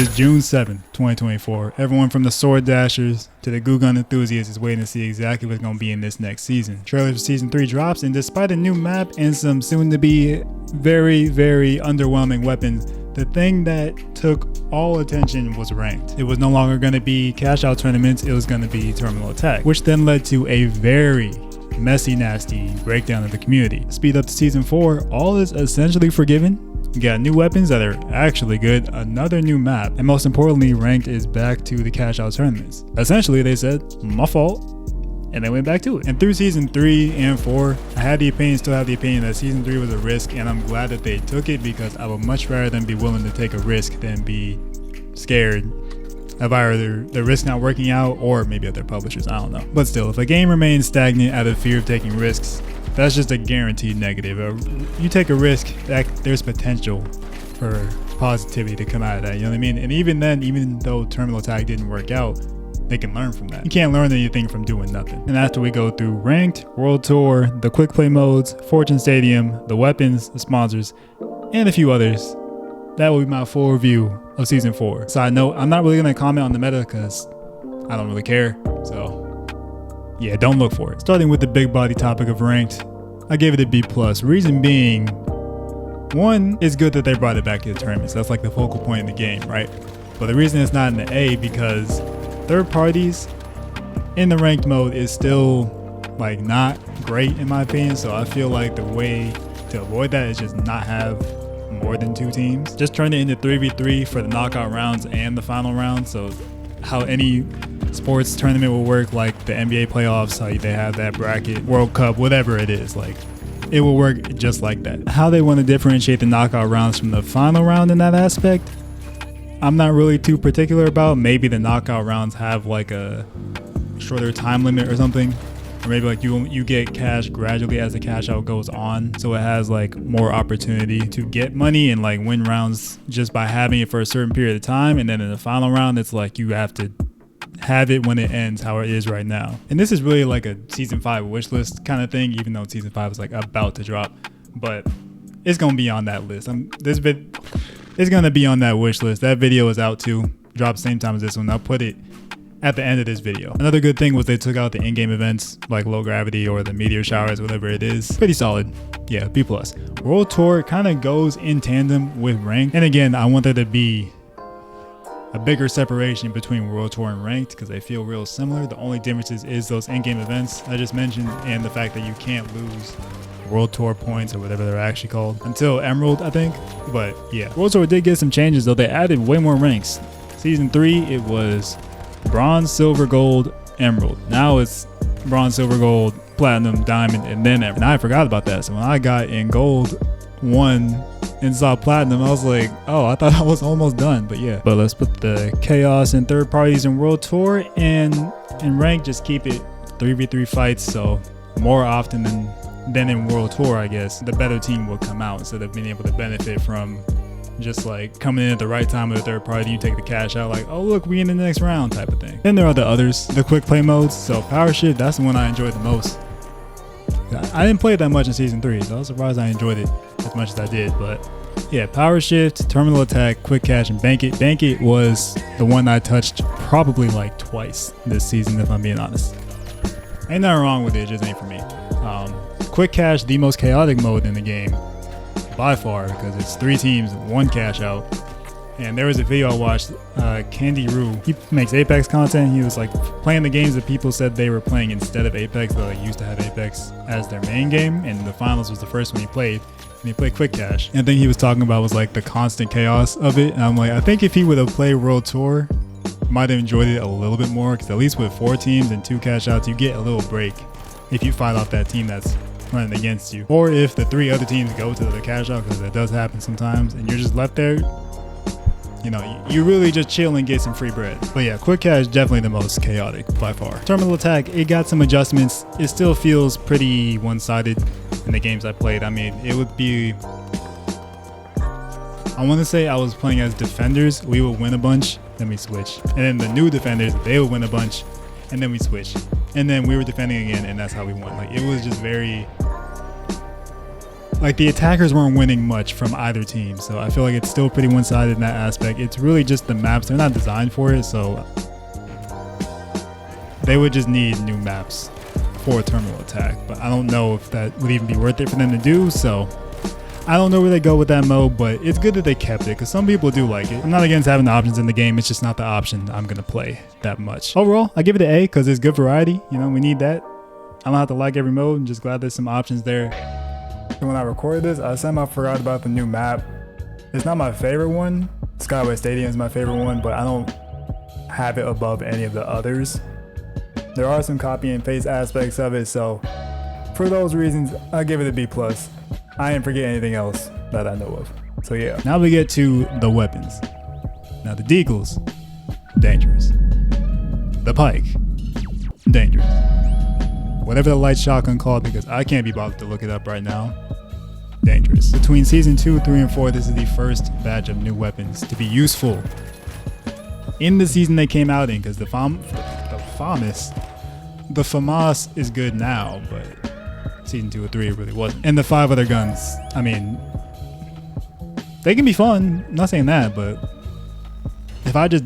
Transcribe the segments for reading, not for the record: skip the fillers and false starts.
It's June 7th, 2024. Everyone from the sword dashers to the goo gun enthusiasts is waiting to see exactly what's going to be in this next season. Trailer for season 3 drops, and despite a new map and some soon to be very, very underwhelming weapons, the thing that took all attention was ranked. It was no longer going to be cash out tournaments, it was going to be terminal attack, which then led to a very messy, nasty breakdown of the community. Speed up to season 4, all is essentially forgiven. You got new weapons that are actually good, another new map, and most importantly, ranked is back to the cash out tournaments. Essentially, they said, my fault, and they went back to it. And through season 3 and 4, I had the opinion, still have the opinion that season 3 was a risk, and I'm glad that they took it because I would much rather than be willing to take a risk than be scared of either the risk not working out or maybe other publishers, I don't know. But still, if a game remains stagnant out of fear of taking risks, that's just a guaranteed negative. You take a risk, that there's potential for positivity to come out of that, you know what I mean? And even then, even though terminal attack didn't work out, they can learn from that. You can't learn anything from doing nothing. And after we go through ranked, world tour, the quick play modes, Fortune Stadium, the weapons, the sponsors, and a few others, that will be my full review of season 4. Side note, I'm not really gonna comment on the meta because I don't really care. So yeah, don't look for it. Starting with the big body topic of ranked, I gave it a B+. Reason being, one, it's good that they brought it back to the tournaments. That's like the focal point in the game, right? But the reason it's not in the A because third parties in the ranked mode is still like not great in my opinion. So I feel like the way to avoid that is just not have more than 2 teams. Just turn it into 3v3 for the knockout rounds and the final round. So how any sports tournament will work, like the NBA playoffs, how they have that bracket, World Cup, whatever it is, like it will work just like that. How they want to differentiate the knockout rounds from the final round in that aspect, I'm not really too particular about. Maybe the knockout rounds have like a shorter time limit or something, or maybe like you get cash gradually as the cash out goes on, so it has like more opportunity to get money and like win rounds just by having it for a certain period of time. And then in the final round, it's like you have to have it when it ends how it is right now. And this is really like a season 5 wish list kind of thing, even though season 5 is like about to drop, but it's gonna be on that list. It's gonna be on that wish list. That video is out too, dropped same time as this one. I'll put it at the end of this video. Another good thing was they took out the in-game events like low gravity or the meteor showers, whatever it is. Pretty solid. Yeah, B+. World Tour kind of goes in tandem with ranked, and again, I want there to be a bigger separation between World Tour and ranked because they feel real similar. The only differences is those in-game events I just mentioned and the fact that you can't lose World Tour points or whatever they're actually called until Emerald, I think. But yeah, World Tour did get some changes though. They added way more ranks. Season 3, it was bronze, silver, gold, emerald. Now it's bronze, silver, gold, platinum, diamond, and then emerald. And I forgot about that. So when I got in gold 1 and saw platinum, I was like, oh, I thought I was almost done. But yeah, but let's put the chaos and third parties in World Tour, and in rank just keep it 3v3 fights. So more often than in World Tour, I guess the better team will come out instead of being able to benefit from just like coming in at the right time with a third party. You take the cash out like, oh look, we in the next round type of thing. Then there are the others, the quick play modes. So power shift, that's the one I enjoyed the most. I didn't play it that much in season 3, so I was surprised I enjoyed it as much as I did. But yeah, power shift, terminal attack, quick cash, and bank it. Bank it was the one I touched probably like twice this season, if I'm being honest. Ain't nothing wrong with it, it just ain't for me. Quick cash, the most chaotic mode in the game by far, because it's 3 teams, 1 cash out. And there was a video I watched, Candy Roo, he makes Apex content. He was like playing the games that people said they were playing instead of Apex, but like used to have Apex as their main game, and the finals was the first one he played, and he played quick cash. And the thing he was talking about was like the constant chaos of it, and I'm like, I think if he would have played World Tour, might have enjoyed it a little bit more, because at least with 4 teams and 2 cash outs, you get a little break if you fight off that team that's running against you, or if the 3 other teams go to the cash out, because that does happen sometimes, and you're just left there. You know, you really just chill and get some free bread. But yeah, quick cash definitely the most chaotic by far. Terminal attack, it got some adjustments. It still feels pretty one-sided in the games I played. I mean, it would be, I want to say I was playing as defenders. We would win a bunch, then we switch. And then the new defenders, they would win a bunch, and then we switch. And then we were defending again, and that's how we won. Like, it was just very like the attackers weren't winning much from either team. So I feel like it's still pretty one-sided in that aspect. It's really just the maps. They're not designed for it. So they would just need new maps for a terminal attack. But I don't know if that would even be worth it for them to do. So I don't know where they go with that mode, but it's good that they kept it because some people do like it. I'm not against having the options in the game. It's just not the option I'm going to play that much. Overall, I give it an A because it's good variety. You know, we need that. I don't have to like every mode. I'm just glad there's some options there. When I recorded this, I somehow forgot about the new map. It's not my favorite one. Skyway Stadium is my favorite one, but I don't have it above any of the others. There are some copy and paste aspects of it, so for those reasons, I give it a B+. I didn't forget anything else that I know of. So yeah. Now we get to the weapons. Now the deagles, dangerous. The pike, dangerous. Whatever the light shotgun called, because I can't be bothered to look it up right now, dangerous. Between season 2, 3, and 4, this is the first batch of new weapons to be useful in the season they came out in, because the FAMAS is good now, but season 2 or 3 it really wasn't. And the 5 other guns, I mean, they can be fun, I'm not saying that, but if I just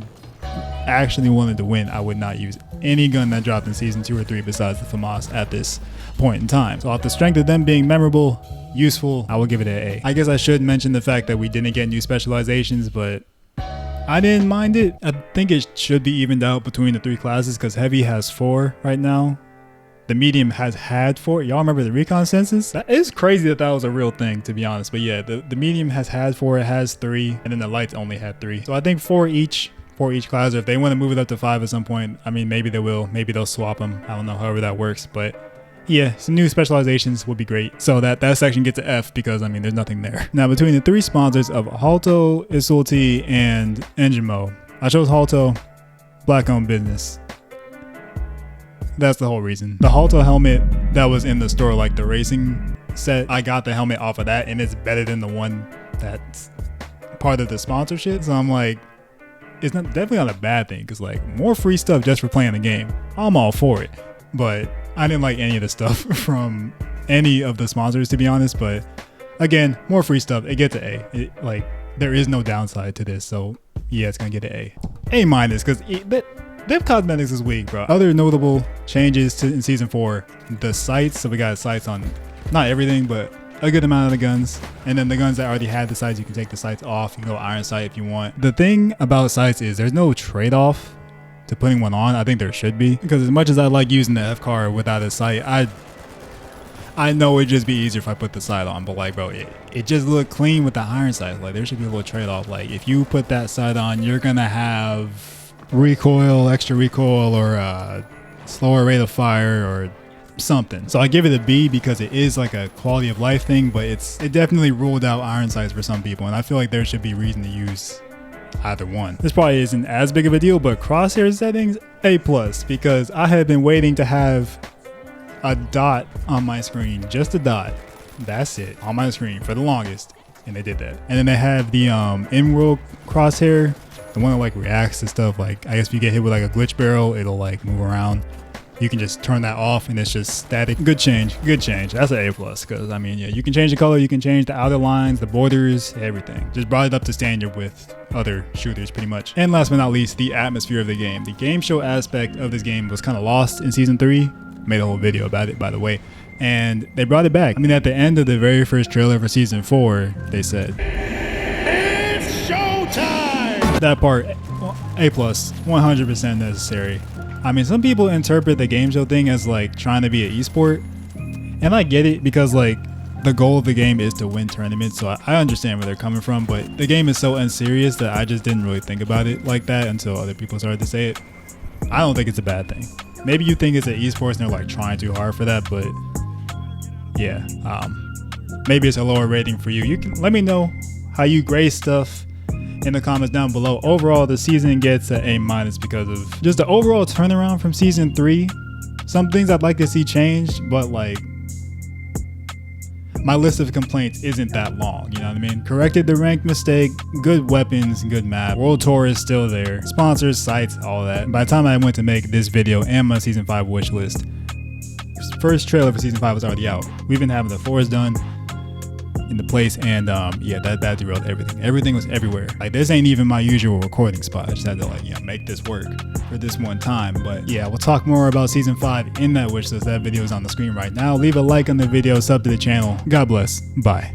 actually wanted to win, I would not use any gun that dropped in season 2 or 3 besides the FAMAS at this point in time. So off the strength of them being memorable, useful, I will give it an A. I guess I should mention the fact that we didn't get new specializations, but I didn't mind it. I think it should be evened out between the 3 classes because Heavy has 4 right now. The Medium has had 4. Y'all remember the recon census? That is crazy that was a real thing, to be honest. But yeah, the Medium has had 4, it has 3, and then the Lights only had 3. So I think 4 each class, or if they want to move it up to 5 at some point, I mean, maybe they will. Maybe they'll swap them. I don't know, however that works. But yeah, some new specializations would be great. So that section gets an F because, I mean, there's nothing there. Now, between the 3 sponsors of Halto, Isulti, and Engimo, I chose Halto, black-owned business. That's the whole reason. The Halto helmet that was in the store, like the racing set, I got the helmet off of that, and it's better than the one that's part of the sponsorship. So I'm like, it's definitely not a bad thing, because like more free stuff just for playing the game, I'm all for it. But I didn't like any of the stuff from any of the sponsors, to be honest. But again, more free stuff, it gets an A. Like, there is no downside to this, so yeah, it's gonna get an A. Because their cosmetics is weak, bro. Other notable changes in season 4, the sights. So we got sights on not everything, but a good amount of the guns. And then the guns that already had the sights, you can take the sights off. You can go iron sight if you want. The thing about sights is there's no trade-off to putting one on. I think there should be, because as much as I like using the F car without a sight, I know it'd just be easier if I put the sight on. But like, bro, it just looked clean with the iron sight. Like, there should be a little trade-off. Like, if you put that sight on, you're gonna have recoil, extra recoil, or a slower rate of fire, or something. So I give it a B because it is like a quality of life thing, but it definitely ruled out iron sights for some people, and I feel like there should be reason to use either one. This probably isn't as big of a deal, but crosshair settings, A+, because I had been waiting to have a dot on my screen, just a dot, that's it, on my screen for the longest, and they did that. And then they have the in-world crosshair, the one that like reacts to stuff. Like, I guess if you get hit with like a glitch barrel, it'll like move around. You can just turn that off and it's just static. Good change. That's an A+, because I mean, yeah, you can change the color, you can change the outer lines, the borders, everything. Just brought it up to standard with other shooters pretty much. And last but not least, the atmosphere of the game. The game show aspect of this game was kind of lost in season 3. Made a whole video about it, by the way. And they brought it back. I mean, at the end of the very first trailer for season 4, they said, "It's showtime!" That part, A+, 100% necessary. I mean, some people interpret the game show thing as like trying to be an esport, and I get it, because like the goal of the game is to win tournaments, so I understand where they're coming from, but the game is so unserious that I just didn't really think about it like that until other people started to say it. I don't think it's a bad thing. Maybe you think it's an esports and they're like trying too hard for that, but yeah, maybe it's a lower rating for you. You can let me know how you grade stuff in the comments down below. Overall, the season gets an A- because of just the overall turnaround from season 3. Some things I'd like to see changed, but like, my list of complaints isn't that long, you know what I mean? Corrected the rank mistake, good weapons, good map, world tour is still there, sponsors, sites, all that. By the time I went to make this video and my season 5 wish list, first trailer for season 5 was already out. We've been having the 4s done. into place, and yeah, that derailed everything. Everything was everywhere. Like, this ain't even my usual recording spot. I just had to, like, you know, make this work for this one time. But yeah, we'll talk more about season 5 in that wish list. That video is on the screen right now. Leave a like on the video, sub to the channel. God bless. Bye.